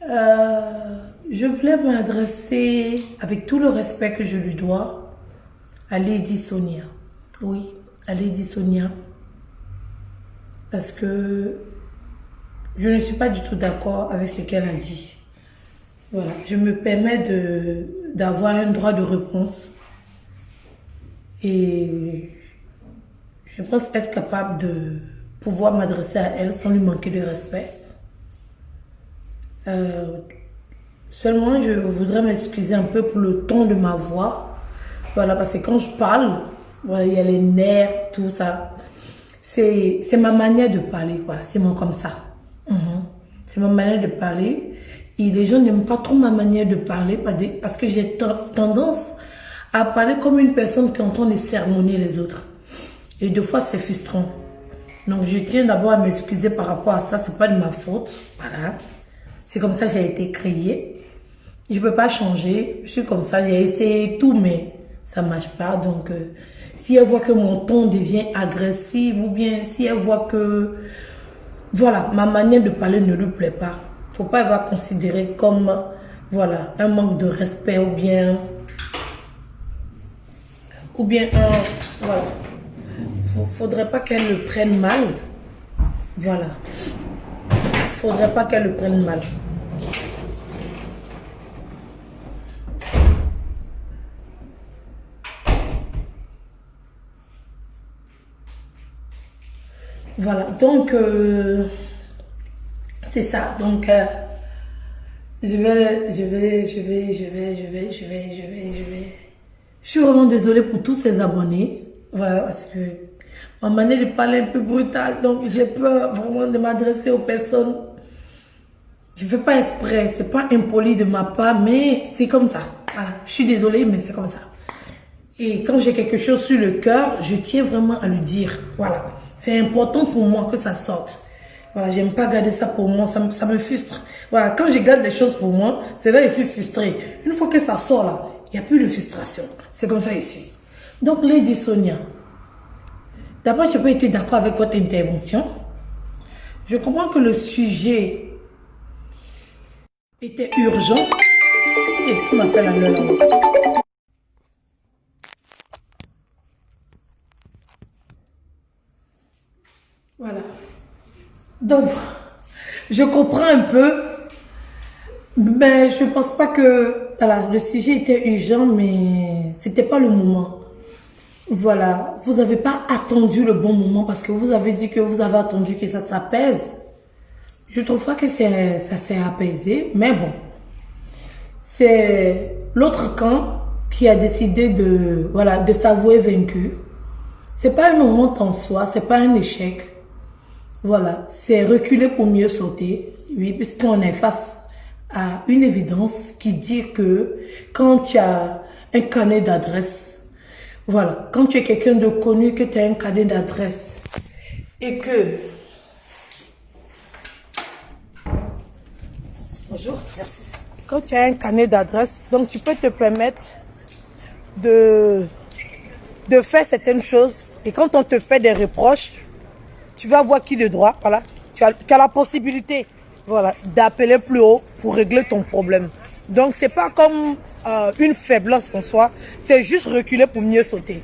Je voulais m'adresser, avec tout le respect que je lui dois, à Lady Sonia. Oui, à Lady Sonia. Parce que je ne suis pas du tout d'accord avec ce qu'elle a dit. Voilà, je me permets d'avoir un droit de réponse. Et je pense être capable de pouvoir m'adresser à elle sans lui manquer de respect. Euh, Seulement, je voudrais m'excuser un peu pour le ton de ma voix. Voilà, parce que quand je parle, voilà, il y a les nerfs, tout ça. C'est ma manière de parler. Voilà, c'est moi comme ça. Mhm. C'est ma manière de parler. Et les gens n'aiment pas trop ma manière de parler parce que j'ai tendance à parler comme une personne qui entend les sermonner les autres. Et deux fois, c'est frustrant. Donc, je tiens d'abord à m'excuser par rapport à ça. C'est pas de ma faute. Voilà. C'est comme ça que j'ai été créée. Je peux pas changer. Je suis comme ça. J'ai essayé tout, mais ça marche pas. Donc, si elle voit que mon ton devient agressif ou bien si elle voit que, voilà, ma manière de parler ne lui plaît pas, faut pas avoir considéré comme, voilà, un manque de respect ou bien voilà. Faudrait pas qu'elle le prenne mal. Voilà. Faudrait pas qu'elle le prenne mal. Voilà, donc c'est ça. Donc je suis vraiment désolée pour tous ces abonnés. Voilà, parce que ma manière de parler est un peu brutale, donc j'ai peur vraiment de m'adresser aux personnes. Je fais pas exprès, c'est pas impoli de ma part, mais c'est comme ça. Voilà, je suis désolée, mais c'est comme ça. Et quand j'ai quelque chose sur le cœur, je tiens vraiment à le dire. Voilà. C'est important pour moi que ça sorte. Voilà, j'aime pas garder ça pour moi, ça me frustre. Voilà, quand je garde des choses pour moi, c'est là que je suis frustrée. Une fois que ça sort là, il n'y a plus de frustration. C'est comme ça ici. Donc, Lady Sonia, d'abord, je n'ai pas été d'accord avec votre intervention. Je comprends que le sujet était urgent. Et on m'appelle à l'heure là. Voilà. Donc, je comprends un peu, mais je pense pas que voilà, le sujet était urgent, mais c'était pas le moment. Voilà, vous n'avez pas attendu le bon moment parce que vous avez dit que vous avez attendu que ça s'apaise. Je trouve pas que ça s'est apaisé, mais bon, c'est l'autre camp qui a décidé de s'avouer vaincu. C'est pas une honte en soi, c'est pas un échec. Voilà, c'est reculer pour mieux sauter. Oui, puisqu'on est face à une évidence qui dit que quand tu as un carnet d'adresse, voilà, quand tu es quelqu'un de connu, que tu as un carnet d'adresse et que... Bonjour, merci. Quand tu as un carnet d'adresse, donc tu peux te permettre de faire certaines choses et quand on te fait des reproches, tu vas voir qui de droit, voilà. Tu as la possibilité, voilà, d'appeler plus haut pour régler ton problème. Donc, c'est pas comme une faiblesse en soi, c'est juste reculer pour mieux sauter.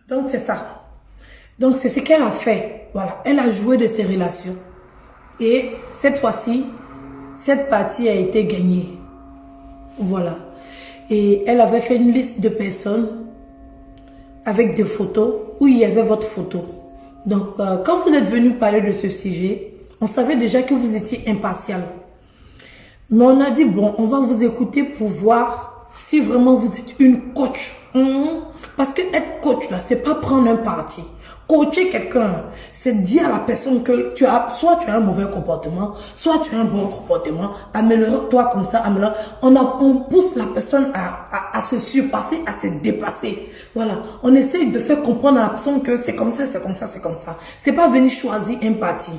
Donc, c'est ça. Donc, c'est ce qu'elle a fait. Voilà, elle a joué de ses relations. Et cette fois-ci, cette partie a été gagnée. Voilà. Et elle avait fait une liste de personnes avec des photos où il y avait votre photo. Donc, quand vous êtes venu parler de ce sujet, on savait déjà que vous étiez impartial. Mais on a dit, bon, on va vous écouter pour voir si vraiment vous êtes une coach. Parce que être coach, là, c'est pas prendre un parti. Coacher quelqu'un, c'est dire à la personne que soit tu as un mauvais comportement, soit tu as un bon comportement, améliore-toi comme ça, améliore. On pousse la personne à se surpasser, à se dépasser. Voilà. On essaye de faire comprendre à la personne que c'est comme ça, c'est comme ça, c'est comme ça. C'est pas venir choisir un parti.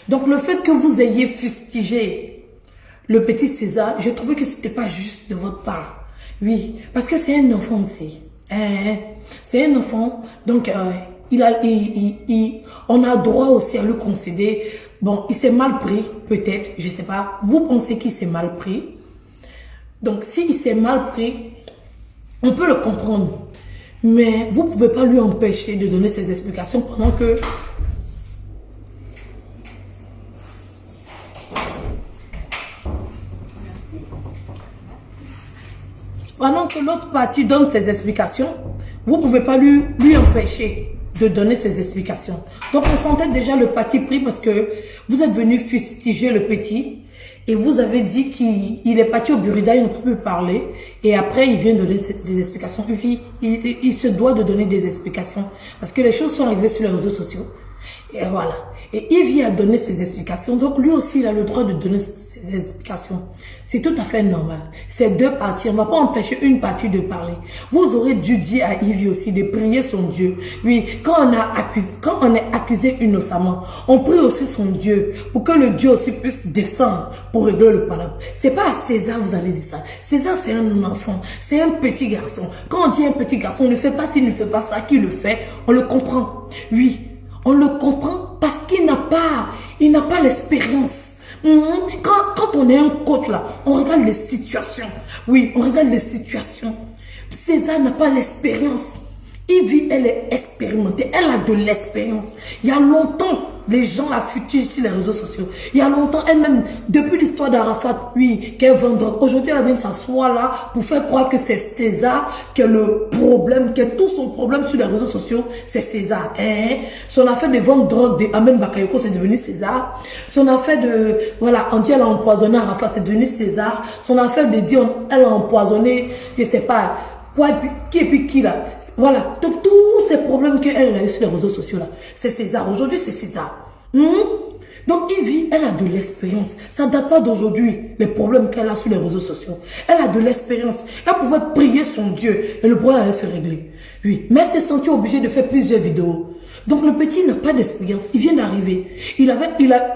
Donc le fait que vous ayez fustigé le petit César, je trouvais que c'était pas juste de votre part. Oui, parce que c'est un enfant aussi. C'est un enfant, donc on a droit aussi à lui concéder. Bon, il s'est mal pris, peut-être, je sais pas. Vous pensez qu'il s'est mal pris? Donc, s'il s'est mal pris, on peut le comprendre. Mais vous ne pouvez pas lui empêcher de donner ses explications pendant que l'autre partie donne ses explications. Vous ne pouvez pas lui empêcher de donner ses explications. Donc, on sentait déjà le parti pris parce que vous êtes venu fustiger le petit et vous avez dit qu'il est parti au Burida, il ne peut plus parler. Et après, il vient donner des explications. Il se doit de donner des explications parce que les choses sont arrivées sur les réseaux sociaux. Et voilà. Et Yves a donné ses explications. Donc, lui aussi, il a le droit de donner ses explications. C'est tout à fait normal. C'est deux parties. On ne va pas empêcher une partie de parler. Vous aurez dû dire à Yves aussi de prier son Dieu. Oui, quand on est accusé innocemment, on prie aussi son Dieu pour que le Dieu aussi puisse descendre pour régler le problème. C'est pas à César, vous allez dire ça. César, c'est un enfant. C'est un petit garçon. Quand on dit un petit garçon, on ne fait pas s'il ne fait pas ça, qui le fait, on le comprend. Oui. On le comprend parce qu'il n'a pas l'expérience. Quand on est un coach là, on regarde les situations. Oui, on regarde les situations. César n'a pas l'expérience. Yves, elle est expérimentée, elle a de l'expérience. Il y a longtemps, les gens la fustigent sur les réseaux sociaux. Il y a longtemps, elle-même, depuis l'histoire d'Arafat, oui, qu'elle vend drogue. Aujourd'hui, elle vient s'asseoir là pour faire croire que c'est César qui a le problème, que tout son problème sur les réseaux sociaux, c'est César. Son affaire de vendre drogue d'Amen Bakayoko, c'est devenu César. Son affaire de, voilà, on dit elle a empoisonné Arafat, c'est devenu César. Son affaire de dire elle a empoisonné, je sais pas, quoi, et puis qui là. Voilà. Donc tous ces problèmes qu'elle a eu sur les réseaux sociaux là, c'est César. Aujourd'hui, c'est César. Donc Yves, elle a de l'expérience. Ça ne date pas d'aujourd'hui, les problèmes qu'elle a sur les réseaux sociaux. Elle a de l'expérience. Elle pouvait prier son Dieu et le problème allait se régler. Oui. Mais elle s'est sentie obligée de faire plusieurs vidéos. Donc le petit n'a pas d'expérience, il vient d'arriver. Il a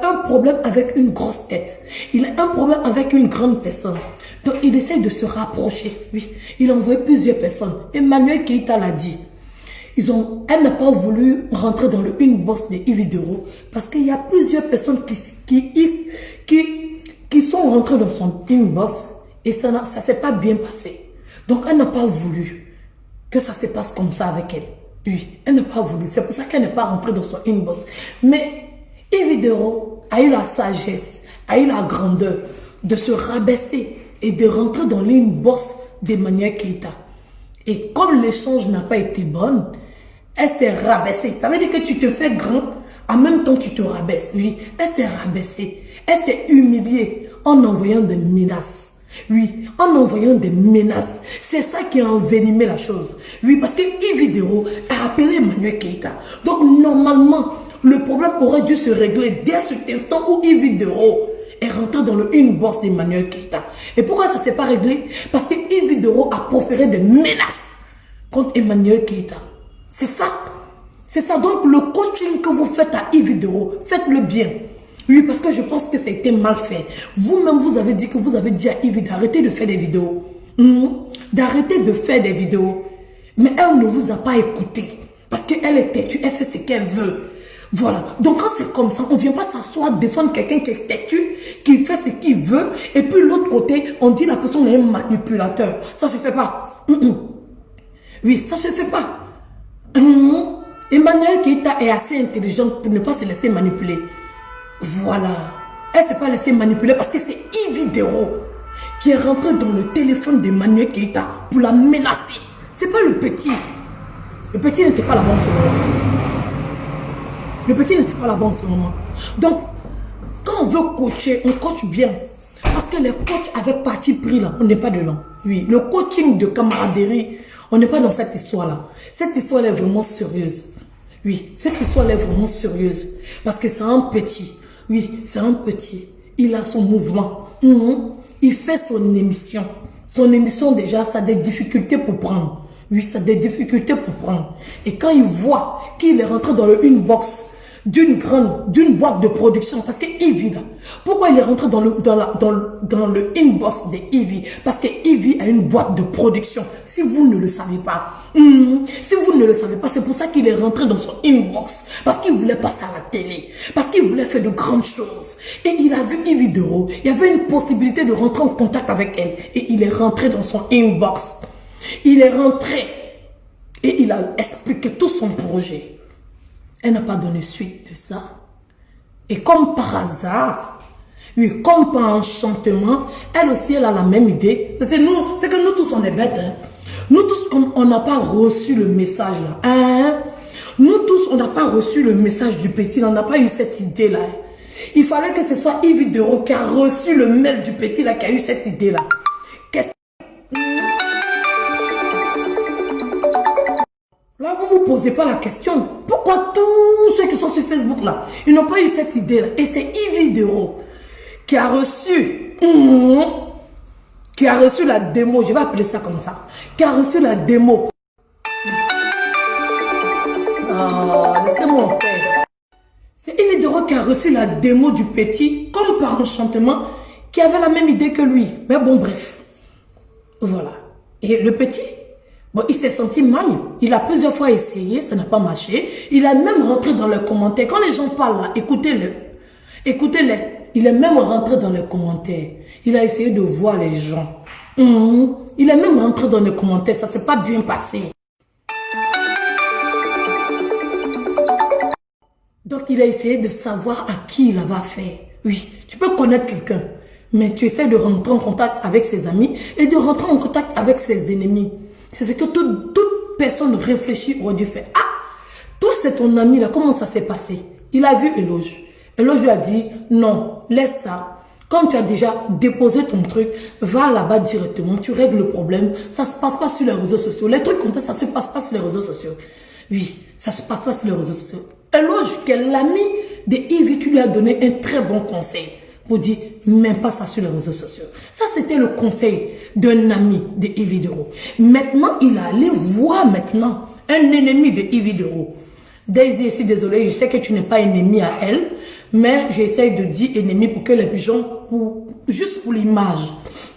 un problème avec une grosse tête. Il a un problème avec une grande personne. Donc il essaie de se rapprocher. Oui, il a envoyé plusieurs personnes. Emmanuel Keïta l'a dit. Elle n'a pas voulu rentrer dans le inbox de Yves Dero parce qu'il y a plusieurs personnes qui sont rentrées dans son inbox et ça ne s'est pas bien passé. Donc elle n'a pas voulu que ça se passe comme ça avec elle. Oui, elle n'a pas voulu. C'est pour ça qu'elle n'est pas rentrée dans son inbox. Mais Yves Dero a eu la sagesse, a eu la grandeur de se rabaisser et de rentrer dans l'inbox d'Emmanuel Keïta. Et comme l'échange n'a pas été bon, elle s'est rabaissée. Ça veut dire que tu te fais grand, en même temps tu te rabaisses. Oui, elle s'est rabaissée. Elle s'est humiliée en envoyant des menaces. Oui, en envoyant des menaces. C'est ça qui a envenimé la chose. Oui, parce que Yves Dero a appelé Emmanuel Keïta. Donc normalement, le problème aurait dû se régler dès cet instant où Yves Dero est rentré dans le inbox d'Emmanuel Keïta. Et pourquoi ça ne s'est pas réglé? Parce que Yves Dero a proféré des menaces contre Emmanuel Keïta. C'est ça. C'est ça. Donc le coaching que vous faites à Yves Dero, faites-le bien. Oui, parce que je pense que ça a été mal fait. Vous-même, vous avez dit que vous avez dit à Yves d'arrêter de faire des vidéos. D'arrêter de faire des vidéos. Mais elle ne vous a pas écouté. Parce qu'elle est têtue, elle fait ce qu'elle veut. Voilà. Donc quand c'est comme ça, on ne vient pas s'asseoir défendre quelqu'un qui est têtu, qui fait ce qu'il veut. Et puis l'autre côté, on dit la personne est un manipulateur. Ça ne se fait pas. Oui, ça ne se fait pas. Emmanuel Keïta est assez intelligente pour ne pas se laisser manipuler. Voilà. Elle ne s'est pas laissée manipuler parce que c'est Yves Dero qui est rentré dans le téléphone d'Emmanuel Keïta pour la menacer. Ce n'est pas le petit. Le petit n'était pas là-bas en ce moment. Le petit n'était pas là-bas en ce moment. Donc, quand on veut coacher, on coach bien. Parce que les coachs avec parti pris là, on n'est pas dedans. Oui, le coaching de camaraderie, on n'est pas dans cette histoire-là. Cette histoire est vraiment sérieuse. Oui, cette histoire est vraiment sérieuse. Parce que c'est un petit. Oui, c'est un petit. Il a son mouvement. Il fait son émission. Son émission, déjà, ça a des difficultés pour prendre. Oui, ça a des difficultés pour prendre. Et quand il voit qu'il est rentré dans le inbox d'une boîte de production, parce que Ivy, là, pourquoi il est rentré dans le inbox de Ivy? Parce que Ivy a une boîte de production. Si vous ne le savez pas, si vous ne le savez pas, c'est pour ça qu'il est rentré dans son inbox. Parce qu'il voulait passer à la télé. Parce qu'il voulait faire de grandes choses. Et il a vu Ivy Doro. Il y avait une possibilité de rentrer en contact avec elle. Et il est rentré dans son inbox. Il est rentré. Et il a expliqué tout son projet. Elle n'a pas donné suite de ça. Et comme par hasard, oui, comme par enchantement, elle aussi, elle a la même idée. C'est que nous tous, on est bêtes. Hein. Nous tous, on n'a pas reçu le message là. Hein? Nous tous, on n'a pas reçu le message du petit. On n'a pas eu cette idée là. Hein. Il fallait que ce soit Ivy Doro qui a reçu le mail du petit là, qui a eu cette idée là. Là, vous ne vous posez pas la question. Pourquoi tous ceux qui sont sur Facebook là, ils n'ont pas eu cette idée là? Et c'est Ivy Doro qui a reçu, la démo, je vais appeler ça comme ça, qui a reçu la démo. Laissez-moi en paix. C'est Ivy Doro qui a reçu la démo du petit, comme par enchantement, qui avait la même idée que lui. Mais bon, bref. Voilà. Et le petit, bon, il s'est senti mal. Il a plusieurs fois essayé, ça n'a pas marché. Il a même rentré dans les commentaires. Quand les gens parlent là, écoutez-le. Écoutez-les. Il est même rentré dans les commentaires. Il a essayé de voir les gens. Il est même rentré dans les commentaires. Ça ne s'est pas bien passé. Donc, il a essayé de savoir à qui il avait affaire. Oui, tu peux connaître quelqu'un, mais tu essaies de rentrer en contact avec ses amis et de rentrer en contact avec ses ennemis. C'est ce que toute personne réfléchie aurait dû faire. Ah, toi c'est ton ami là, comment ça s'est passé? Il a vu Eloge. Eloge lui a dit, non, laisse ça. Comme tu as déjà déposé ton truc, va là-bas directement, tu règles le problème. Ça ne se passe pas sur les réseaux sociaux. Les trucs comme ça ne se passe pas sur les réseaux sociaux. Oui, ça ne se passe pas sur les réseaux sociaux. Eloge, qui est l'ami de Ivy, qui lui a donné un très bon conseil. Pour dire, même pas ça sur les réseaux sociaux. Ça, c'était le conseil d'un ami de Ivy Doro. Maintenant, il est allé voir maintenant un ennemi de Ivy Doro. Daisy, je suis désolée, je sais que tu n'es pas ennemi à elle, mais j'essaie de dire ennemi pour que les gens, juste pour l'image.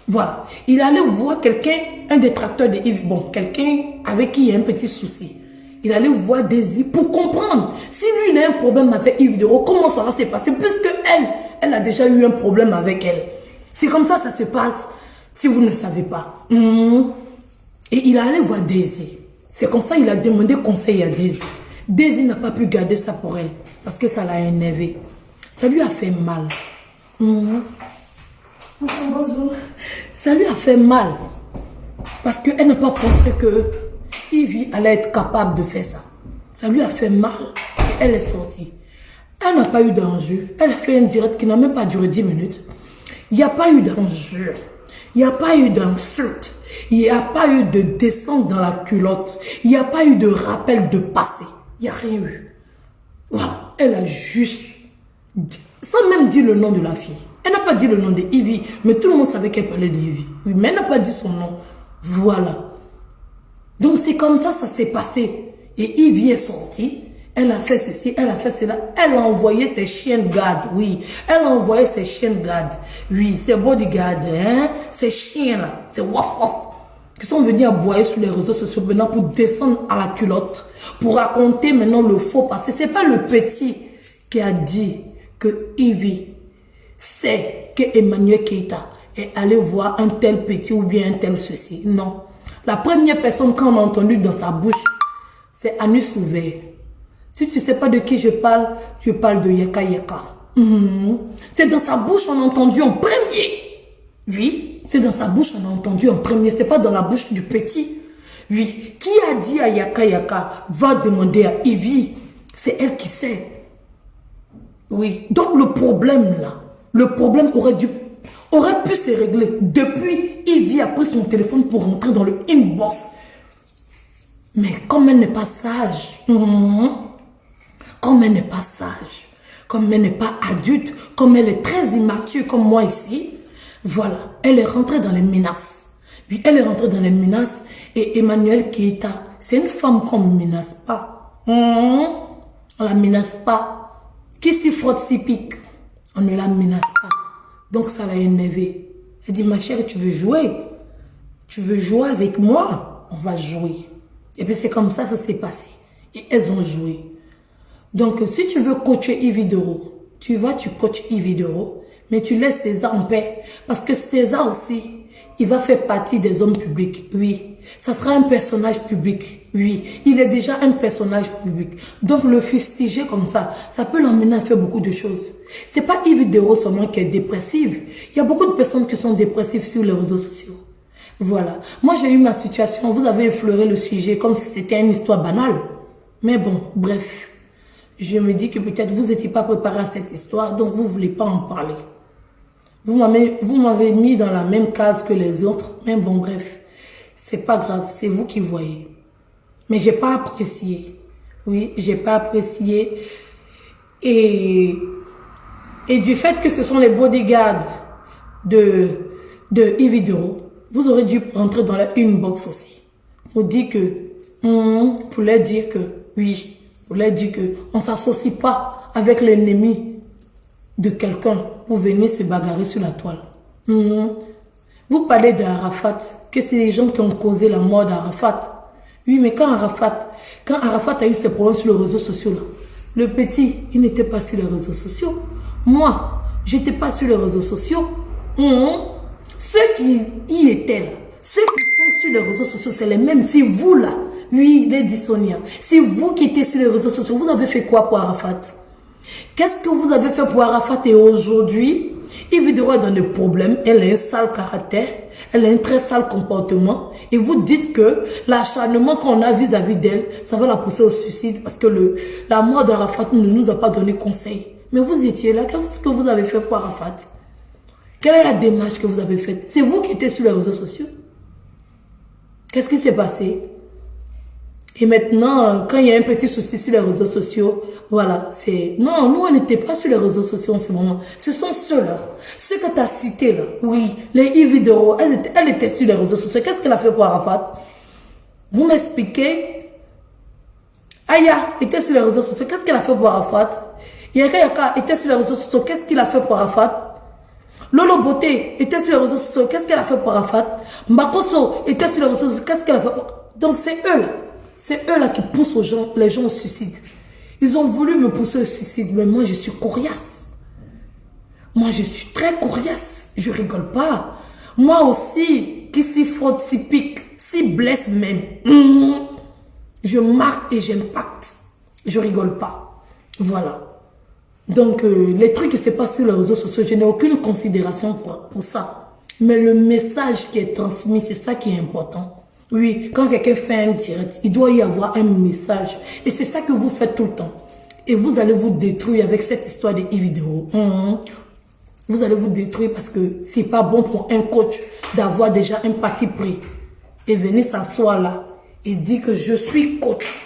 Voilà. Il est allé voir quelqu'un, un détracteur de Ivy, bon, quelqu'un avec qui il y a un petit souci. Il allait voir Daisy pour comprendre. Si lui, il a un problème avec Ivy Doro, comment ça va se passer? Puisque elle a déjà eu un problème avec elle. C'est comme ça se passe, si vous ne savez pas. Et il est allé voir Daisy. C'est comme ça qu'il a demandé conseil à Daisy. Daisy n'a pas pu garder ça pour elle, parce que ça l'a énervé. Ça lui a fait mal. Ça lui a fait mal. Parce qu'elle n'a pas pensé que Ivy allait être capable de faire ça. Ça lui a fait mal et elle est sortie. Elle n'a pas eu d'enjeu. Elle a fait un direct qui n'a même pas duré 10 minutes. Il n'y a pas eu d'enjeu. Il n'y a pas eu d'insulte. Il n'y a pas eu de descente dans la culotte. Il n'y a pas eu de rappel de passé. Il n'y a rien eu. Voilà. Elle a juste dit, sans même dire le nom de la fille. Elle n'a pas dit le nom de Ivy, mais tout le monde savait qu'elle parlait d'Ivy. Oui, mais elle n'a pas dit son nom. Voilà. Donc c'est comme ça s'est passé. Et Ivy est sortie. Elle a fait ceci, elle a fait cela. Elle a envoyé ses chiens de garde, oui. Elle a envoyé ses chiens de garde. Oui, ses bodyguards, hein. Ces chiens-là, ces waf-waf, qui sont venus aboyer sur les réseaux sociaux maintenant pour descendre à la culotte. Pour raconter maintenant le faux passé. C'est pas le petit qui a dit que Ivy sait que Emmanuel Keita est allé voir un tel petit ou bien un tel ceci. Non. La première personne qu'on a entendu dans sa bouche, c'est Anus Ouvert. Si tu ne sais pas de qui je parle de Yaka Yaka. C'est dans sa bouche qu'on a entendu en premier. Oui, c'est dans sa bouche qu'on a entendu en premier. C'est pas dans la bouche du petit. Oui, qui a dit à Yaka Yaka, va demander à Ivy. C'est elle qui sait. Oui, donc le problème là, le problème aurait pu se régler depuis Ivy a pris son téléphone pour rentrer dans le inbox. Mais comme elle n'est pas sage, comme elle n'est pas sage, comme elle n'est pas adulte, comme elle est très immature comme moi ici, voilà, elle est rentrée dans les menaces. Oui, elle est rentrée dans les menaces et Emmanuel Keita, c'est une femme qu'on ne menace pas. On la menace pas. Qui s'y frotte s'y pique. On ne la menace pas. Donc ça l'a énervé. Elle dit, ma chérie, tu veux jouer? Tu veux jouer avec moi? On va jouer. Et puis c'est comme ça s'est passé. Et elles ont joué. Donc si tu veux coacher Ividoro, tu coaches Ividoro, mais tu laisses César en paix. Parce que César aussi, il va faire partie des hommes publics, oui. Ça sera un personnage public, oui. Il est déjà un personnage public. Donc le fustiger comme ça peut l'emmener à faire beaucoup de choses. C'est pas Ividoro seulement qui est dépressive. Il y a beaucoup de personnes qui sont dépressives sur les réseaux sociaux. Voilà. Moi, j'ai eu ma situation. Vous avez effleuré le sujet comme si c'était une histoire banale. Mais bon, bref. Je me dis que peut-être vous n'étiez pas préparé à cette histoire, donc vous ne voulez pas en parler. Vous m'avez mis dans la même case que les autres. Mais bon, bref. C'est pas grave. C'est vous qui voyez. Mais j'ai pas apprécié. Oui, j'ai pas apprécié. Et du fait que ce sont les bodyguards de Ividoro, vous aurez dû rentrer dans la inbox aussi. Pour dire que, pour leur dire que, oui, pour leur dire que on s'associe pas avec l'ennemi de quelqu'un pour venir se bagarrer sur la toile. Vous parlez d'Arafat, que c'est les gens qui ont causé la mort d'Arafat. Oui, mais quand Arafat a eu ses problèmes sur les réseaux sociaux, là, le petit, il n'était pas sur les réseaux sociaux. Moi, j'étais pas sur les réseaux sociaux. Ceux qui y étaient là, ceux qui sont sur les réseaux sociaux, c'est les mêmes. C'est vous là, oui, Lady Sonia. C'est vous qui étiez sur les réseaux sociaux. Vous avez fait quoi pour Arafat? Qu'est-ce que vous avez fait pour Arafat? Et aujourd'hui, Ividoro est dans des problèmes. Elle a un sale caractère. Elle a un très sale comportement. Et vous dites que l'acharnement qu'on a vis-à-vis d'elle, ça va la pousser au suicide parce que la mort d'Arafat ne nous a pas donné conseil. Mais vous étiez là. Qu'est-ce que vous avez fait pour Arafat? Quelle est la démarche que vous avez faite? C'est vous qui étiez sur les réseaux sociaux. Qu'est-ce qui s'est passé? Et maintenant, quand il y a un petit souci sur les réseaux sociaux, voilà, c'est... Non, nous, on n'était pas sur les réseaux sociaux en ce moment. Ce sont ceux-là. Ceux que tu as cités là. Oui, les Ividoro, elle était sur les réseaux sociaux. Qu'est-ce qu'elle a fait pour Arafat? Vous m'expliquez? Aya était sur les réseaux sociaux. Qu'est-ce qu'elle a fait pour Arafat? Yaka était sur les réseaux sociaux. Qu'est-ce qu'il a fait pour Arafat? Lolo Beauté était sur les réseaux sociaux. Qu'est-ce qu'elle a fait pour Arafat? Makoso était sur les réseaux sociaux. Qu'est-ce qu'elle a fait pour... Donc c'est eux là. C'est eux là qui poussent les gens au suicide. Ils ont voulu me pousser au suicide. Mais moi je suis coriace. Moi je suis très coriace. Je rigole pas. Moi aussi, qui s'y frotte, s'y pique, s'y blesse même. Je marque et j'impacte. Je rigole pas. Voilà. Donc, les trucs qui se passent sur les réseaux sociaux, je n'ai aucune considération pour ça. Mais le message qui est transmis, c'est ça qui est important. Oui, quand quelqu'un fait un direct, il doit y avoir un message. Et c'est ça que vous faites tout le temps. Et vous allez vous détruire avec cette histoire de e-vidéo. Vous allez vous détruire parce que c'est pas bon pour un coach d'avoir déjà un parti pris. Et venir s'asseoir là et dire que je suis coach.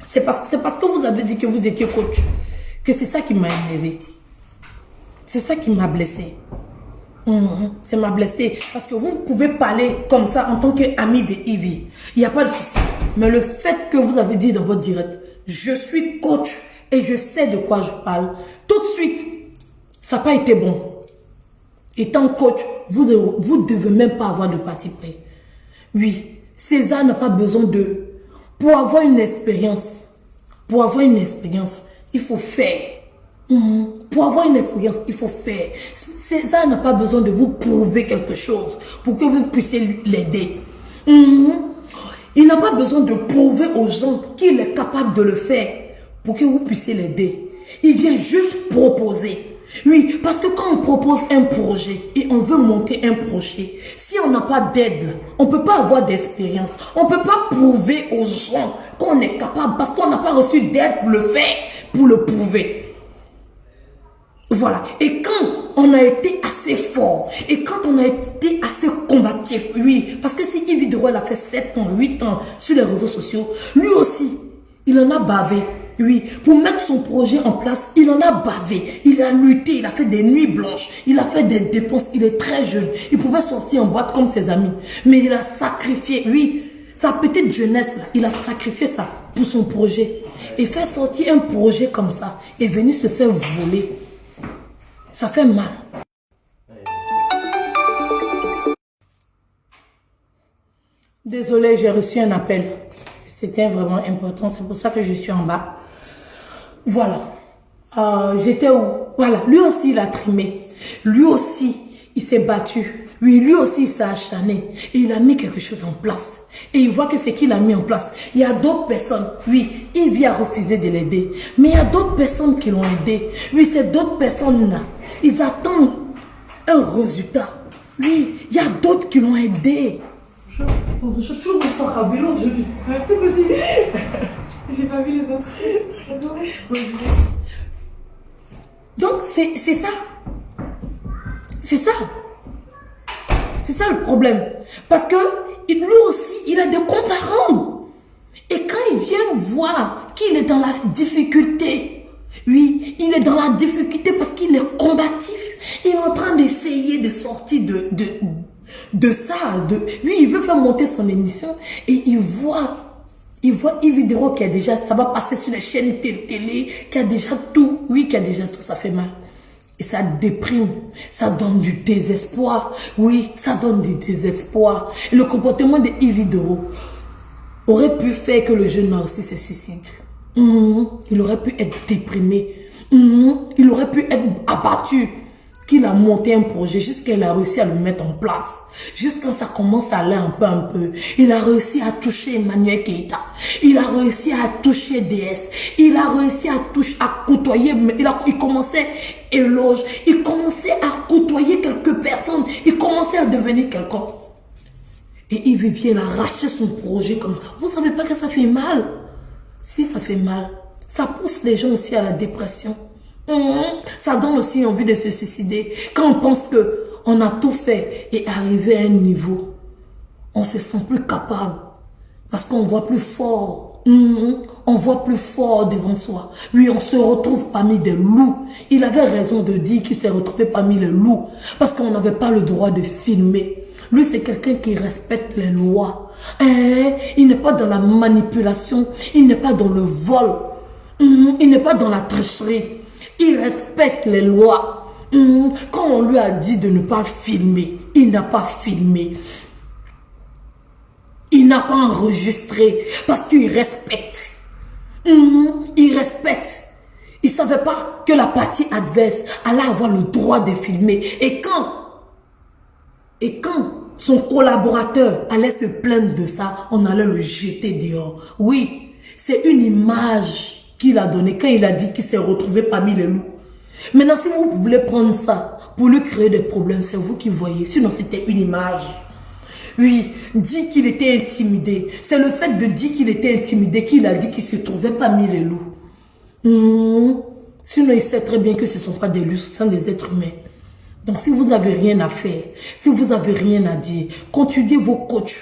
C'est parce que vous avez dit que vous étiez coach. Que c'est ça qui m'a énervé. C'est ça qui m'a blessé. Ça m'a blessé. Parce que vous pouvez parler comme ça en tant qu'ami de Ivy. Il n'y a pas de souci. Mais le fait que vous avez dit dans votre direct, je suis coach et je sais de quoi je parle, tout de suite, ça n'a pas été bon. Étant coach, vous ne devez même pas avoir de parti pris. Oui, César n'a pas besoin de... Pour avoir une expérience, il faut faire. Pour avoir une expérience, il faut faire. César n'a pas besoin de vous prouver quelque chose pour que vous puissiez l'aider. Il n'a pas besoin de prouver aux gens qu'il est capable de le faire pour que vous puissiez l'aider. Il vient juste proposer. Oui, parce que quand on propose un projet et on veut monter un projet, si on n'a pas d'aide, on ne peut pas avoir d'expérience. On ne peut pas prouver aux gens qu'on est capable parce qu'on n'a pas reçu d'aide pour le faire, pour le prouver. Voilà. Et quand on a été assez fort, et quand on a été assez combatif, oui, parce que si Ividoro a fait 7 ans, 8 ans sur les réseaux sociaux, lui aussi, il en a bavé. Oui, pour mettre son projet en place, il en a bavé, il a lutté, il a fait des nuits blanches, il a fait des dépenses, il est très jeune. Il pouvait sortir en boîte comme ses amis, mais il a sacrifié, oui, sa petite jeunesse, là, il a sacrifié ça pour son projet. Et faire sortir un projet comme ça et venir se faire voler, ça fait mal. Désolée, j'ai reçu un appel. C'était vraiment important, c'est pour ça que je suis en bas. Voilà. J'étais où? Voilà, lui aussi il a trimé. Lui aussi, il s'est battu. Oui, lui aussi il s'est acharné. Et il a mis quelque chose en place. Et il voit que ce qu'il a mis en place. Il y a d'autres personnes, oui, il vient refuser de l'aider. Mais il y a d'autres personnes qui l'ont aidé. Oui, ces d'autres personnes-là, ils attendent un résultat. Oui, il y a d'autres qui l'ont aidé. Je trouve me sens rabulot aujourd'hui. C'est possible. J'ai pas vu les autres. Donc, c'est ça. C'est ça. C'est ça le problème. Parce que lui aussi, il a des comptes à rendre. Et quand il vient voir qu'il est dans la difficulté, oui, il est dans la difficulté parce qu'il est combatif. Il est en train d'essayer de sortir de ça. Lui, il veut faire monter son émission et il voit une vidéo qui a déjà, ça va passer sur les chaînes télé, qui a déjà tout, oui, qui a déjà tout, ça fait mal. Et ça déprime, ça donne du désespoir. Oui, ça donne du désespoir. Et le comportement de Yves Doro aurait pu faire que le jeune là aussi se suicide. Il aurait pu être déprimé. Il aurait pu être abattu. Qu'il a monté un projet jusqu'à il a réussi à le mettre en place. Jusqu'à ça commence à aller un peu. Il a réussi à toucher Emmanuel Keïta. Il a réussi à toucher DS. Il a réussi à côtoyer. Il commençait éloge. Il commençait à côtoyer quelques personnes. Il commençait à devenir quelqu'un. Et il vient arracher son projet comme ça. Vous ne savez pas que ça fait mal? Si, ça fait mal. Ça pousse les gens aussi à la dépression. Ça donne aussi envie de se suicider. Quand on pense qu'on a tout fait et arrivé à un niveau, on se sent plus capable. Parce qu'on voit plus fort. On voit plus fort devant soi. Oui, on se retrouve parmi des loups. Il avait raison de dire qu'il s'est retrouvé parmi les loups. Parce qu'on n'avait pas le droit de filmer. Lui, c'est quelqu'un qui respecte les lois. Il n'est pas dans la manipulation. Il n'est pas dans le vol. Il n'est pas dans la tricherie. Il respecte les lois. Quand on lui a dit de ne pas filmer, il n'a pas filmé. Il n'a pas enregistré parce qu'il respecte. Il respecte. Il ne savait pas que la partie adverse allait avoir le droit de filmer. Et quand son collaborateur allait se plaindre de ça, on allait le jeter dehors. Oui, c'est une image qu'il a donné quand il a dit qu'il s'est retrouvé parmi les loups. Maintenant, si vous voulez prendre ça pour lui créer des problèmes, c'est vous qui voyez. Sinon, c'était une image. Oui, dit qu'il était intimidé. C'est le fait de dire qu'il était intimidé qu'il a dit qu'il se trouvait parmi les loups. Sinon, il sait très bien que ce ne sont pas des loups, ce sont des êtres humains. Donc, si vous n'avez rien à faire, si vous n'avez rien à dire, continuez vos coachs.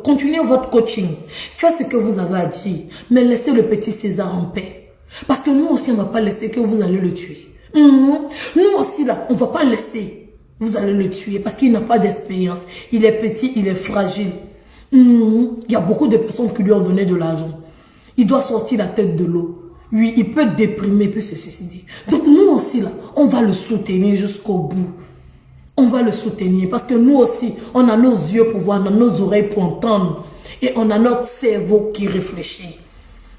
Continuez votre coaching. Faites ce que vous avez à dire. Mais laissez le petit César en paix. Parce que nous aussi, on ne va pas laisser que vous allez le tuer. Nous aussi, là, on ne va pas laisser. Vous allez le tuer parce qu'il n'a pas d'expérience. Il est petit, il est fragile. Il y a beaucoup de personnes qui lui ont donné de l'argent. Il doit sortir la tête de l'eau. Oui, il peut déprimer, puis se suicider. Donc nous aussi, là, on va le soutenir jusqu'au bout. On va le soutenir parce que nous aussi, on a nos yeux pour voir, on a nos oreilles pour entendre. Et on a notre cerveau qui réfléchit.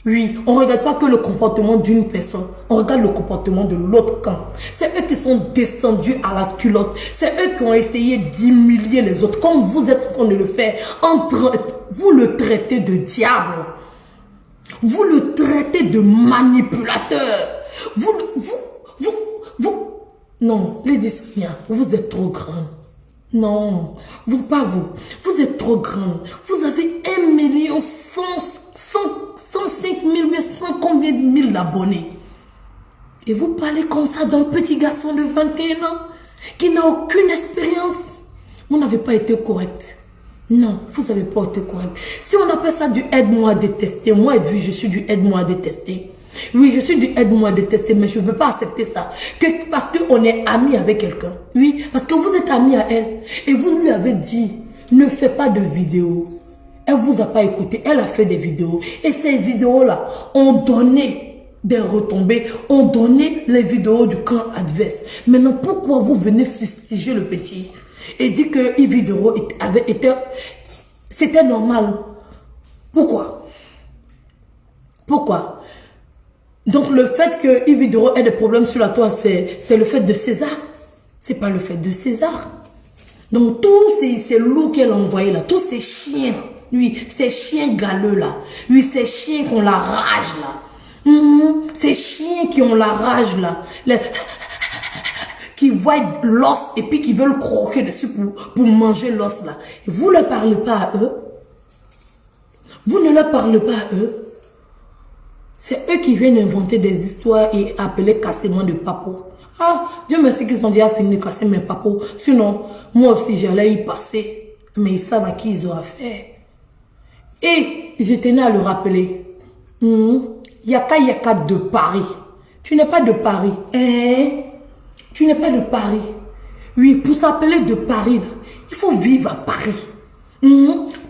Oui, on ne regarde pas que le comportement d'une personne, on regarde le comportement de l'autre camp. C'est eux qui sont descendus à la culotte. C'est eux qui ont essayé d'humilier les autres. Comme vous êtes en train de le faire, vous le traitez de diable. Vous le traitez de manipulateur. Non, Lady Sonia, vous êtes trop grande. Non, pas vous. Vous êtes trop grande. Vous avez 105 000, mais 100 combien de mille d'abonnés. Et vous parlez comme ça d'un petit garçon de 21 ans qui n'a aucune expérience. Vous n'avez pas été correct. Non, vous n'avez pas été correct. Si on appelle ça du aide-moi à détester, moi, Edwige, je suis du aide-moi à détester. Oui, je suis du aide-moi à détester, mais je ne veux pas accepter ça. Parce qu'on est amis avec quelqu'un. Oui, parce que vous êtes amis à elle. Et vous lui avez dit, ne fais pas de vidéos. Elle ne vous a pas écouté. Elle a fait des vidéos. Et ces vidéos-là ont donné des retombées, ont donné les vidéos du camp adverse. Maintenant, pourquoi vous venez fustiger le petit et dire que Yves Doro c'était normal? Pourquoi? Pourquoi? Donc le fait que Yves Doro ait des problèmes sur la toile, c'est le fait de César. C'est pas le fait de César. Donc tous ces loups qu'elle a envoyés là, tous ces chiens, oui, ces chiens galeux là, oui, ces chiens qui ont la rage là, ces chiens qui ont la rage là, qui voient l'os et puis qui veulent croquer dessus pour manger l'os là. Vous ne parlez pas à eux. Vous ne leur parlez pas à eux. C'est eux qui viennent inventer des histoires et appeler cassement de papo. Ah, Dieu merci qu'ils ont déjà fini de casser mes papos. Sinon, moi aussi j'allais y passer. Mais ils savent à qui ils ont affaire. Et je tenais à le rappeler. Yaka de Paris. Tu n'es pas de Paris. Hein? Tu n'es pas de Paris. Oui, pour s'appeler de Paris, là, il faut vivre à Paris.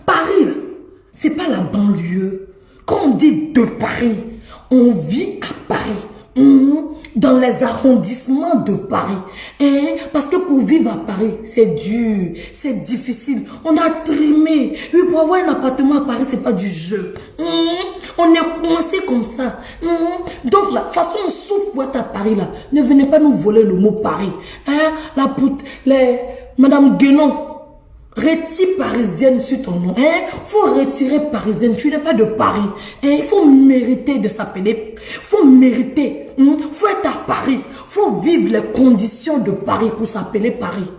Paris, là, c'est pas la banlieue. Quand on dit de Paris, on vit à Paris. Dans les arrondissements de Paris. Parce que pour vivre à Paris, c'est dur, c'est difficile. On a trimé. Oui, pour avoir un appartement à Paris, c'est pas du jeu. On est coincé comme ça. Donc, la façon on souffre pour être à Paris, là, ne venez pas nous voler le mot Paris. Madame Guénon, retire parisienne sur ton nom. Faut retirer parisienne. Tu n'es pas de Paris. Il faut mériter de s'appeler. Faut mériter. Faut être à Paris. Faut vivre les conditions de Paris pour s'appeler Paris.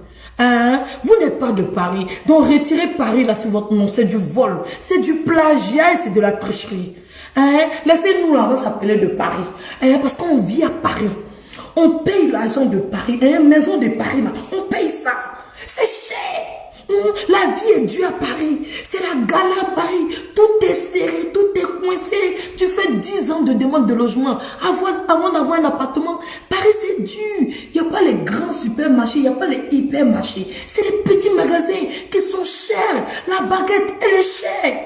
Vous n'êtes pas de Paris. Donc retirez Paris là sur votre nom. C'est du vol. C'est du plagiat et c'est de la tricherie. Laissez-nous là, on va s'appeler de Paris. Parce qu'on vit à Paris. On paye l'argent de Paris. Maison de Paris là. On paye ça. C'est cher. La vie est dure à Paris. C'est la gala à Paris. Tout est serré, tout est coincé. Tu fais 10 ans de demande de logement avant d'avoir un appartement. Paris, c'est dur. Il n'y a pas les grands supermarchés, il n'y a pas les hypermarchés. C'est les petits magasins qui sont chers. La baguette, elle est chère.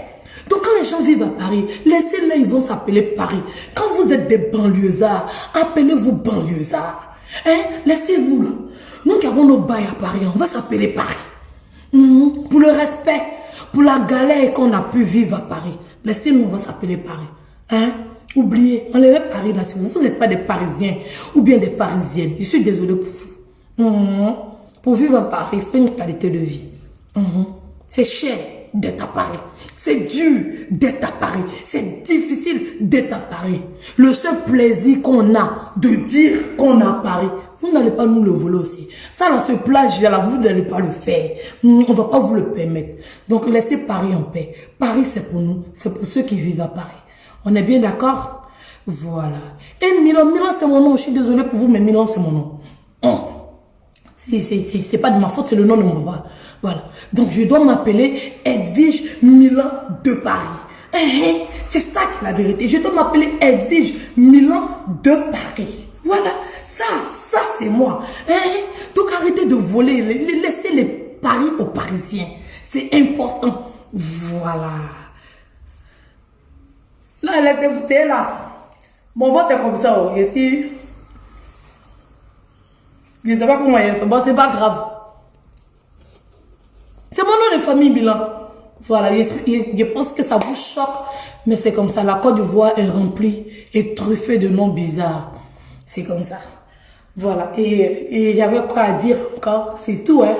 Donc quand les gens vivent à Paris, laissez-les, ils vont s'appeler Paris. Quand vous êtes des banlieusards, appelez-vous banlieusards. Laissez-nous là. Nous qui avons nos bails à Paris, on va s'appeler Paris. Pour le respect, pour la galère qu'on a pu vivre à Paris. Laissez-nous, on va s'appeler Paris. Oubliez, enlevez Paris là sur vous. Vous n'êtes pas des Parisiens ou bien des Parisiennes. Je suis désolée pour vous. Pour vivre à Paris, il faut une qualité de vie. C'est cher d'être à Paris. C'est dur d'être à Paris. C'est difficile d'être à Paris. Le seul plaisir qu'on a de dire qu'on est à Paris, vous n'allez pas nous le voler aussi. Ça là, ce plagiat là, vous n'allez pas le faire. On ne va pas vous le permettre. Donc laissez Paris en paix. Paris c'est pour nous, c'est pour ceux qui vivent à Paris. On est bien d'accord? Voilà. Et Milan c'est mon nom. Je suis désolée pour vous, mais Milan c'est mon nom. C'est pas de ma faute, c'est le nom de mon papa. Voilà. Donc je dois m'appeler Edwige Milan de Paris. C'est ça qui est la vérité. Je dois m'appeler Edwige Milan de Paris. Voilà. Ça c'est moi. Donc arrêtez de voler. Laissez les paris aux Parisiens. C'est important. Voilà. Là, laissez-vous, là. Mon vote est comme ça. Ici. Je ne sais pas comment il fait. Bon, c'est pas grave. C'est mon nom de famille, Milan. Voilà, je pense que ça vous choque, mais c'est comme ça. La Côte d'Ivoire est remplie et truffée de noms bizarres. C'est comme ça. Voilà. Et j'avais quoi à dire encore. C'est tout, hein.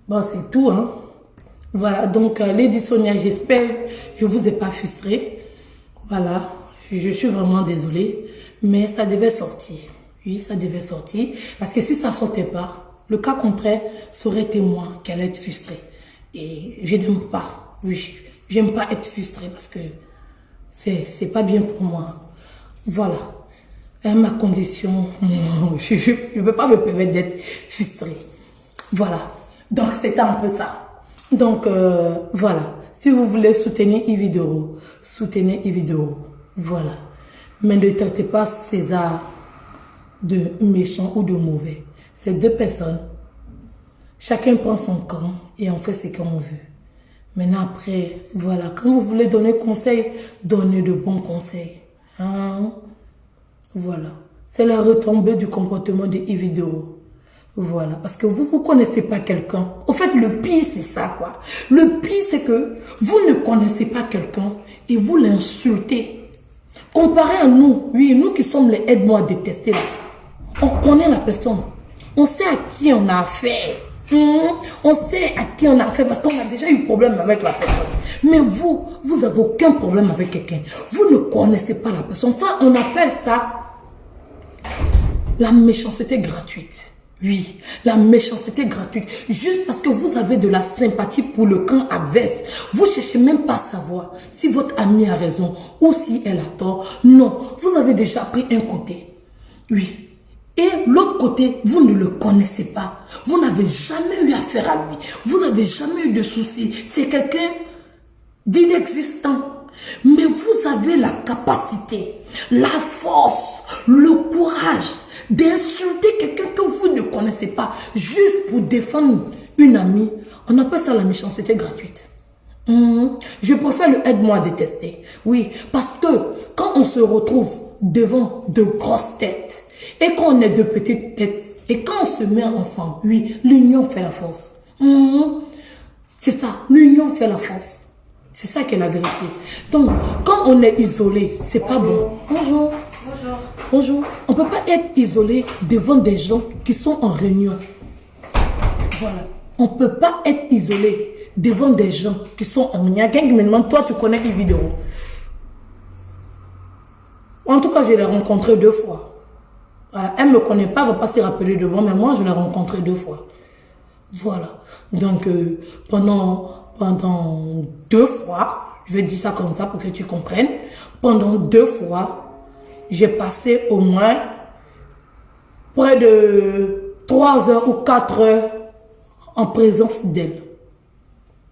Bon, c'est tout, hein. Voilà. Donc, Lady Sonia, j'espère que je vous ai pas frustré. Voilà. Je suis vraiment désolée. Mais ça devait sortir. Oui, ça devait sortir. Parce que si ça sortait pas, le cas contraire, ça aurait été moi qui allait être frustrée. Et je n'aime pas. Oui, j'aime pas être frustrée parce que c'est pas bien pour moi. Voilà. Ma condition, je ne peux pas me permettre d'être frustrée. Voilà. Donc, c'était un peu ça. Donc, voilà. Si vous voulez soutenir Ividoro, soutenez Ividoro. Voilà. Mais ne traitez pas César de méchant ou de mauvais. C'est deux personnes. Chacun prend son camp et on fait ce qu'on veut. Maintenant, après, voilà. Quand vous voulez donner conseil, donnez de bons conseils. Hein? Voilà. C'est la retombée du comportement de Ividoro. Voilà, parce que vous connaissez pas quelqu'un. Au fait, le pire, c'est ça, quoi. Le pire, c'est que vous ne connaissez pas quelqu'un et vous l'insultez. Comparé à nous, oui, nous qui sommes les aide-moi à détester, là, on connaît la personne. On sait à qui on a affaire. On sait à qui on a affaire parce qu'on a déjà eu problème avec la personne. Mais vous n'avez aucun problème avec quelqu'un. Vous ne connaissez pas la personne. Ça, on appelle ça la méchanceté gratuite. Oui, la méchanceté gratuite. Juste parce que vous avez de la sympathie pour le camp adverse. Vous ne cherchez même pas à savoir si votre ami a raison ou si elle a tort. Non, vous avez déjà pris un côté. Oui. Et l'autre côté, vous ne le connaissez pas. Vous n'avez jamais eu affaire à lui. Vous n'avez jamais eu de soucis. C'est quelqu'un d'inexistant. Mais vous avez la capacité, la force, le courage d'insulter quelqu'un que vous ne connaissez pas juste pour défendre une amie. On appelle ça la méchanceté gratuite. Je préfère le aide-moi à détester. Oui, parce que quand on se retrouve devant de grosses têtes et qu'on est de petites têtes et quand on se met ensemble, oui, l'union fait la force. C'est ça, l'union fait la force. C'est ça qui est la vérité. Donc, quand on est isolé, c'est pas bon. Bonjour. Bonjour. Bonjour. On ne peut pas être isolé devant des gens qui sont en réunion. Voilà. On ne peut pas être isolé devant des gens qui sont en réunion. Quelqu'un qui me demande, toi, tu connais les vidéos. En tout cas, je l'ai rencontré 2 fois. Voilà. Elle ne me connaît pas, elle ne va pas se rappeler de moi, mais moi, je l'ai rencontré 2 fois. Voilà. Donc, pendant 2 fois, je vais dire ça comme ça pour que tu comprennes, pendant 2 fois, j'ai passé au moins près de 3 heures ou 4 heures en présence d'elle.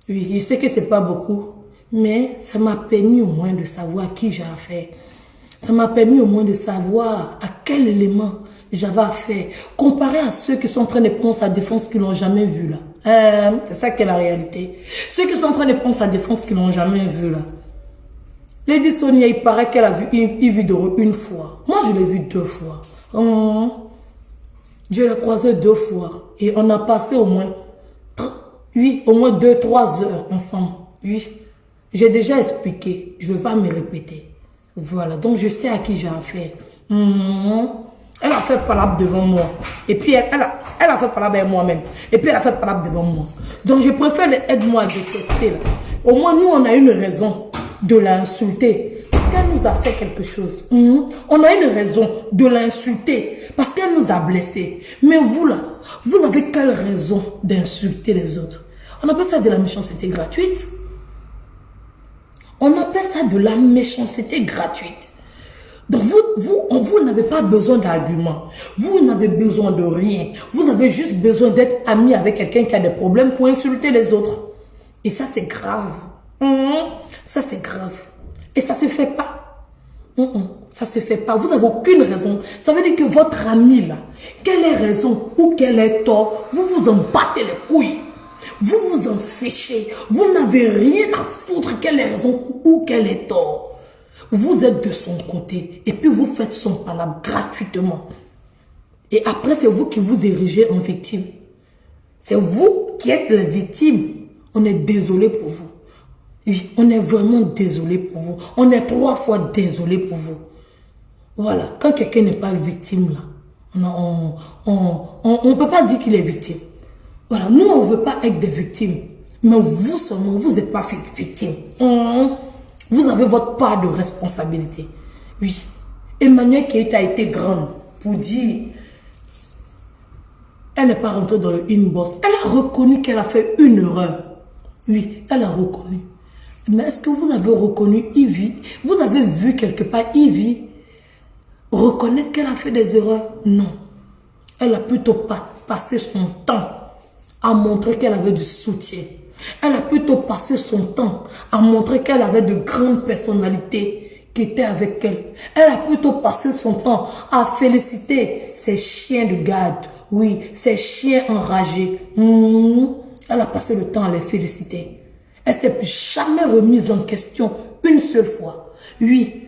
Oui, je sais que c'est pas beaucoup, mais ça m'a permis au moins de savoir à qui j'ai affaire. Ça m'a permis au moins de savoir à quel élément j'avais affaire, comparé à ceux qui sont en train de prendre sa défense qui l'ont jamais vu là. C'est ça qui est la réalité. Ceux qui sont en train de prendre sa défense qui l'ont jamais vu là. Lady Sonia, il paraît qu'elle a vu Ividoro 1 fois. Moi, je l'ai vu 2 fois. Je l'ai croisé 2 fois. Et on a passé au moins 2-3 heures ensemble. Oui. J'ai déjà expliqué. Je ne vais pas me répéter. Voilà. Donc, je sais à qui j'ai affaire. Elle a fait palabre devant moi. Et puis, elle a fait palabre avec moi-même. Et puis, elle a fait palabre devant moi. Donc, je préfère aide-moi à détester. Là. Au moins, nous, on a une raison de l'insulter. Parce qu'elle nous a fait quelque chose. On a une raison de l'insulter. Parce qu'elle nous a blessés. Mais vous, là, vous avez quelle raison d'insulter les autres? On appelle ça de la méchanceté gratuite. On appelle ça de la méchanceté gratuite. Donc vous n'avez pas besoin d'arguments. Vous n'avez besoin de rien. Vous avez juste besoin d'être ami avec quelqu'un qui a des problèmes pour insulter les autres. Et ça, c'est grave. Ça, c'est grave. Et ça se fait pas. Ça se fait pas. Vous n'avez aucune raison. Ça veut dire que votre ami, là, quelle est raison ou quel est tort, vous vous en battez les couilles. Vous vous en fichez. Vous n'avez rien à foutre quelle est raison ou quel est tort. Vous êtes de son côté et puis vous faites son palabre gratuitement. Et après, c'est vous qui vous érigez en victime. C'est vous qui êtes la victime. On est désolé pour vous. Oui, on est vraiment désolé pour vous. On est 3 fois désolé pour vous. Voilà. Quand quelqu'un n'est pas victime, là, on ne peut pas dire qu'il est victime. Voilà. Nous, on ne veut pas être des victimes. Mais vous seulement, vous n'êtes pas victime. Vous avez votre part de responsabilité. Oui. Emmanuel Keïta a été grande pour dire, elle n'est pas rentrée dans le inbox. Elle a reconnu qu'elle a fait une erreur. Oui, elle a reconnu. Mais est-ce que vous avez reconnu Ivy? Vous avez vu quelque part Ivy reconnaître qu'elle a fait des erreurs? Non. Elle a plutôt passé son temps à montrer qu'elle avait du soutien. Elle a plutôt passé son temps à montrer qu'elle avait de grandes personnalités qui étaient avec elle. Elle a plutôt passé son temps à féliciter ses chiens de garde. Oui, ses chiens enragés. Elle a passé le temps à les féliciter. Elle ne s'est jamais remise en question une seule fois. Oui,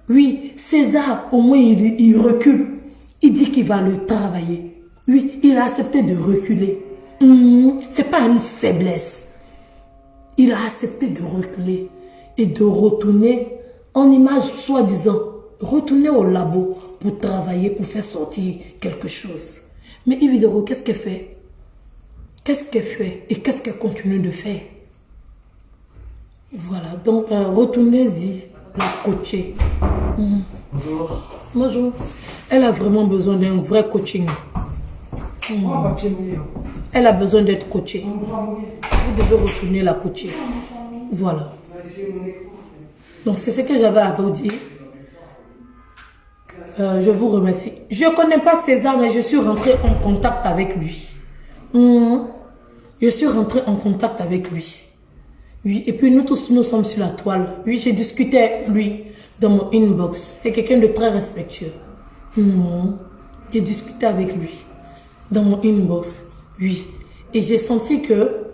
oui, César, au moins, il recule. Il dit qu'il va le travailler. Oui, il a accepté de reculer. C'est pas une faiblesse. Il a accepté de reculer et de retourner en image, soi-disant, retourner au labo pour travailler, pour faire sortir quelque chose. Mais évidemment, qu'est-ce qu'elle fait? Qu'est-ce qu'elle fait et qu'est-ce qu'elle continue de faire? Voilà, donc retournez-y, la coacher. Bonjour. Bonjour. Elle a vraiment besoin d'un vrai coaching. Elle a besoin d'être coachée. Vous devez retourner la coacher. Voilà. Donc c'est ce que j'avais à vous dire. Je vous remercie. Je ne connais pas César, mais je suis rentrée en contact avec lui. Je suis rentrée en contact avec lui. Oui, et puis nous tous, nous sommes sur la toile. Oui, j'ai discuté avec lui dans mon inbox. C'est quelqu'un de très respectueux. J'ai discuté avec lui dans mon inbox. Oui. Et j'ai senti que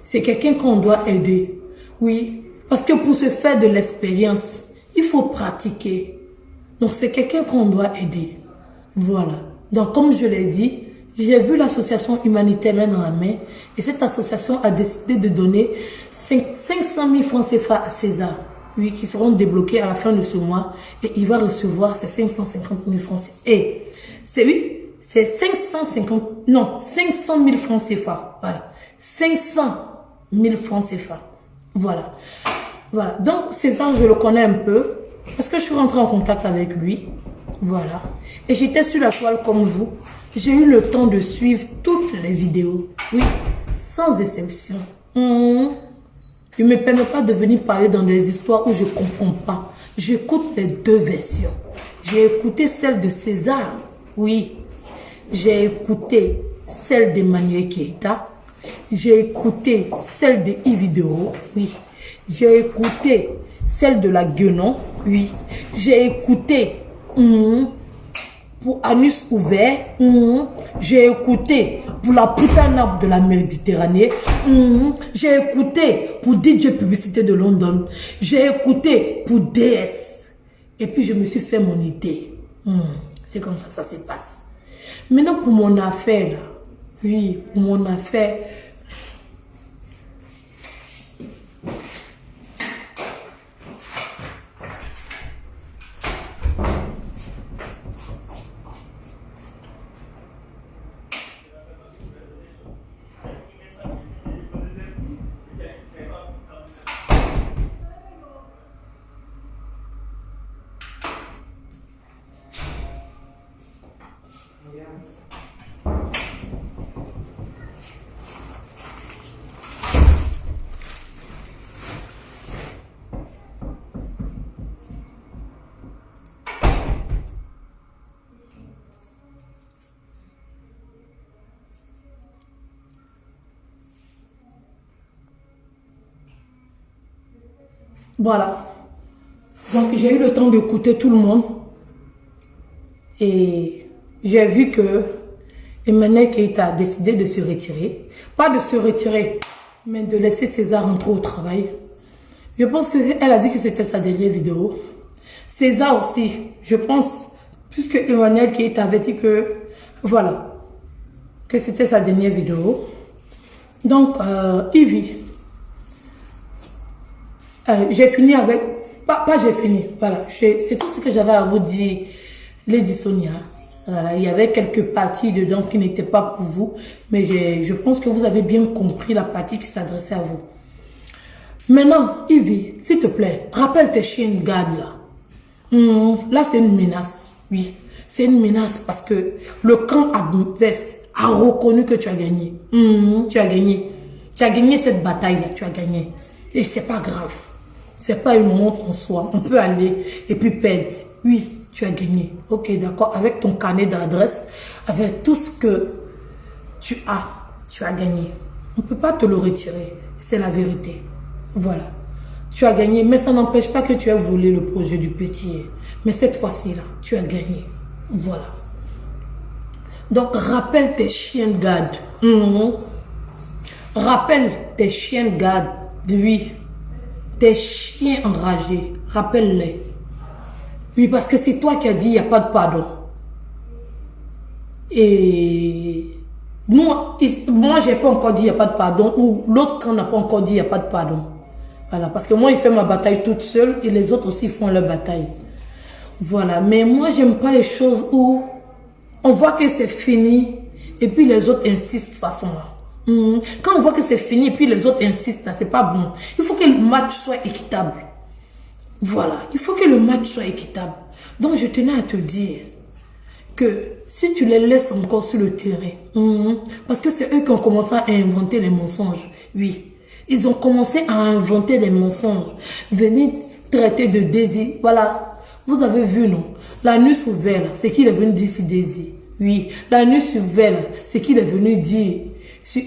c'est quelqu'un qu'on doit aider. Oui. Parce que pour se faire de l'expérience, il faut pratiquer. Donc c'est quelqu'un qu'on doit aider. Voilà. Donc comme je l'ai dit, j'ai vu l'association humanitaire main dans la main et cette association a décidé de donner 500 000 francs CFA à César, oui, qui seront débloqués à la fin de ce mois et il va recevoir ces 550 000 francs CFA. Et c'est oui, c'est 500 000 francs CFA. Voilà. 500 000 francs CFA. Voilà. Voilà. Donc César, je le connais un peu parce que je suis rentrée en contact avec lui. Voilà. Et j'étais sur la toile comme vous. J'ai eu le temps de suivre toutes les vidéos. Oui, sans exception. Je ne me permets pas de venir parler dans des histoires où je ne comprends pas. J'écoute les deux versions. J'ai écouté celle de César. Oui. J'ai écouté celle d'Emmanuel Keita. J'ai écouté celle de Ividéo. Oui. J'ai écouté celle de la Guenon. Oui. J'ai écouté... pour Anus ouvert, j'ai écouté pour la putain de la Méditerranée, j'ai écouté pour DJ Publicité de London, j'ai écouté pour DS. Et puis je me suis fait mon idée. C'est comme ça se passe. Maintenant pour mon affaire, là, oui, pour mon affaire, voilà. Donc j'ai eu le temps d'écouter tout le monde. Et j'ai vu que Emmanuel Keita a décidé de se retirer. Pas de se retirer, mais de laisser César rentrer au travail. Je pense qu'elle a dit que c'était sa dernière vidéo. César aussi, je pense, puisque Emmanuel Keita avait dit que, voilà, que c'était sa dernière vidéo. Donc, Ivy, j'ai fini avec... Pas j'ai fini, voilà. C'est tout ce que j'avais à vous dire, Lady Sonia. Voilà, il y avait quelques parties dedans qui n'étaient pas pour vous, mais je pense que vous avez bien compris la partie qui s'adressait à vous. Maintenant, Ivy, s'il te plaît, rappelle tes chiens de garde là. Là, c'est une menace, oui. C'est une menace parce que le camp adverse a reconnu que tu as gagné. Tu as gagné. Tu as gagné cette bataille-là, tu as gagné. Et c'est pas grave. C'est pas une honte en soi. On peut aller et puis perdre. Oui, tu as gagné. Ok, d'accord. Avec ton carnet d'adresse, avec tout ce que tu as gagné. On ne peut pas te le retirer. C'est la vérité. Voilà. Tu as gagné, mais ça n'empêche pas que tu aies volé le projet du petit. Mais cette fois-ci, là, tu as gagné. Voilà. Donc, rappelle tes chiens de garde. Rappelle tes chiens de garde. Oui. Tes chiens enragés. Rappelle-les. Oui, parce que c'est toi qui as dit il n'y a pas de pardon. Et moi, je n'ai pas encore dit il n'y a pas de pardon. Ou l'autre quand n'a pas encore dit il n'y a pas de pardon. Voilà, parce que moi, il fait ma bataille toute seule et les autres aussi font leur bataille. Voilà, mais moi, j'aime pas les choses où on voit que c'est fini et puis les autres insistent façon là. Quand on voit que c'est fini et puis les autres insistent, c'est pas bon. Il faut que le match soit équitable. Voilà, il faut que le match soit équitable. Donc, je tenais à te dire que si tu les laisses encore sur le terrain, parce que c'est eux qui ont commencé à inventer les mensonges, oui. Ils ont commencé à inventer des mensonges. Venir traiter de désir. Voilà. Vous avez vu, non? La nuit sur Vela, c'est qu'il est venu dire sur désir. Oui. La nuit sur Vela, c'est qu'il est venu dire sur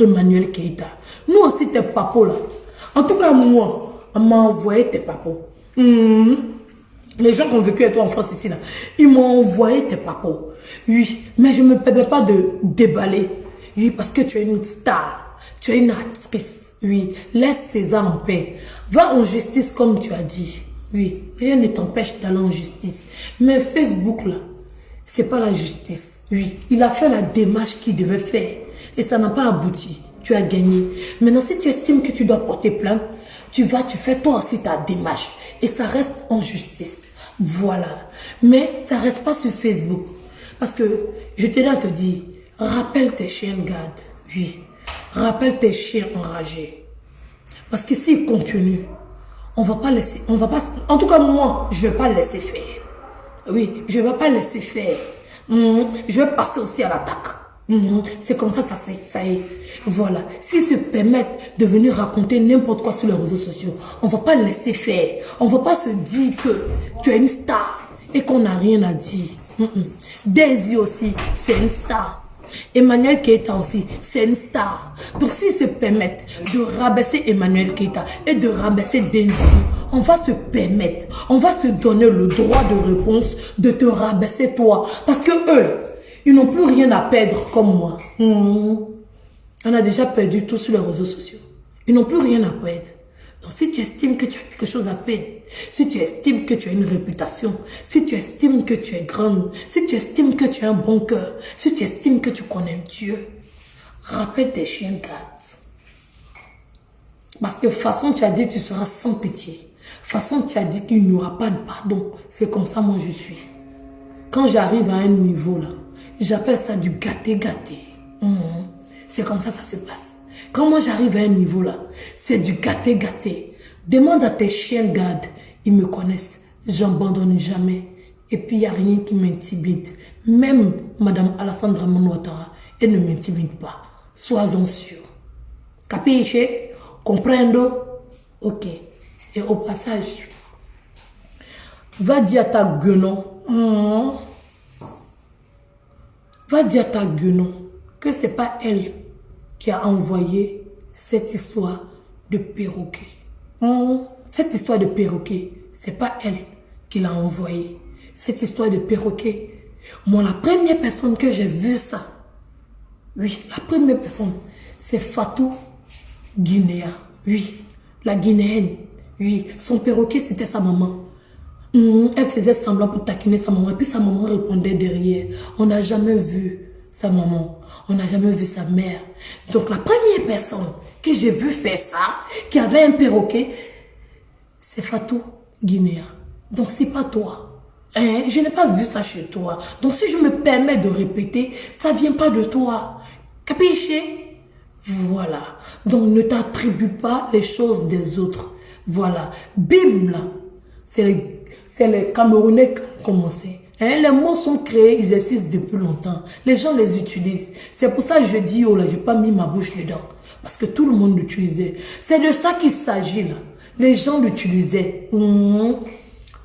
Emmanuel Keïta. Nous aussi, tes papos là. En tout cas, moi, on m'a envoyé tes papos. Les gens qui ont vécu avec toi en France ici là, ils m'ont envoyé tes papos. Oui. Mais je ne me permets pas de déballer. Oui, parce que tu es une star. Tu es une actrice, oui. Laisse César en paix. Va en justice comme tu as dit. Oui, rien ne t'empêche d'aller en justice. Mais Facebook, là, c'est pas la justice. Oui, il a fait la démarche qu'il devait faire. Et ça n'a pas abouti. Tu as gagné. Maintenant, si tu estimes que tu dois porter plainte, tu fais toi aussi ta démarche. Et ça reste en justice. Voilà. Mais ça reste pas sur Facebook. Parce que, je tenais à te dire, rappelle tes chiens de garde. Oui. Rappelle tes chiens enragés. Parce que s'ils continuent, on va pas laisser, en tout cas moi, je vais pas laisser faire. Oui, je vais pas laisser faire. Je vais passer aussi à l'attaque. C'est comme ça, ça est. Voilà. S'ils se permettent de venir raconter n'importe quoi sur les réseaux sociaux, on va pas laisser faire. On va pas se dire que tu es une star et qu'on n'a rien à dire. Daisy aussi, c'est une star. Emmanuel Keïta aussi, c'est une star. Donc s'ils se permettent de rabaisser Emmanuel Keïta et de rabaisser Daisy, on va se permettre, on va se donner le droit de réponse de te rabaisser toi. Parce que eux, ils n'ont plus rien à perdre comme moi. On a déjà perdu tout sur les réseaux sociaux. Ils n'ont plus rien à perdre. Donc si tu estimes que tu as quelque chose à perdre, si tu estimes que tu as une réputation, si tu estimes que tu es grande, si tu estimes que tu as un bon cœur, si tu estimes que tu connais Dieu, rappelle tes chiens de garde. Parce que de toute façon, tu as dit que tu seras sans pitié. De toute façon, tu as dit qu'il n'y aura pas de pardon. C'est comme ça, moi, je suis. Quand j'arrive à un niveau, là, j'appelle ça du gâté-gâté. C'est comme ça se passe. Quand moi j'arrive à un niveau là, c'est du gâté-gâté. Demande à tes chiens de garde, ils me connaissent, j'abandonne jamais. Et puis il n'y a rien qui m'intimide. Même Madame Alassane Dramane Ouattara, elle ne m'intimide pas. Sois-en sûr. Capisce? Comprendo? Ok. Et au passage, va dire à ta guenon, va dire à ta guenon que c'est pas elle qui a envoyé cette histoire de perroquet. Cette histoire de perroquet, c'est pas elle qui l'a envoyé. Cette histoire de perroquet, moi, la première personne que j'ai vu ça, oui, la première personne, c'est Fatou Guinea. Oui, la Guinéenne. Oui, son perroquet, c'était sa maman. Elle faisait semblant pour taquiner sa maman. Et puis sa maman répondait derrière. On n'a jamais vu sa maman. On n'a jamais vu sa mère. Donc la première personne que j'ai vu faire ça, qui avait un perroquet, c'est Fatou Guinea. Donc c'est pas toi. Je n'ai pas vu ça chez toi. Donc si je me permets de répéter, ça vient pas de toi. Capisce? Voilà. Donc ne t'attribue pas les choses des autres. Voilà. Bim là. C'est les Camerounais qui ont commencé. Les mots sont créés, ils existent depuis longtemps. Les gens les utilisent. C'est pour ça que je dis, oh là, je n'ai pas mis ma bouche dedans. Parce que tout le monde l'utilisait. C'est de ça qu'il s'agit là. Les gens l'utilisaient.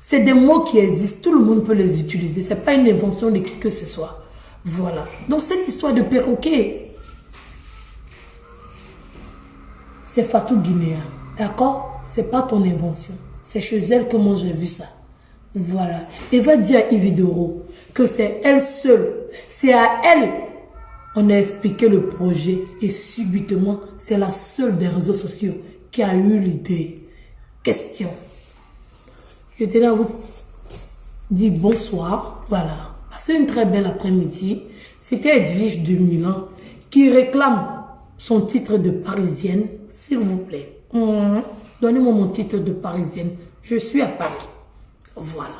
C'est des mots qui existent. Tout le monde peut les utiliser. Ce n'est pas une invention de qui que ce soit. Voilà. Donc cette histoire de perroquet, c'est Fatou Guinéa. D'accord? C'est pas ton invention. C'est chez elle que moi j'ai vu ça. Voilà. Et va dire à Ividoro que c'est elle seule. C'est à elle. On a expliqué le projet et subitement, c'est la seule des réseaux sociaux qui a eu l'idée. Question. Je tenais à vous dire bonsoir. Voilà. Passez une très belle après-midi. C'était Edwige de Milan qui réclame son titre de Parisienne. S'il vous plaît. Donnez-moi mon titre de Parisienne. Je suis à Paris. Voilà.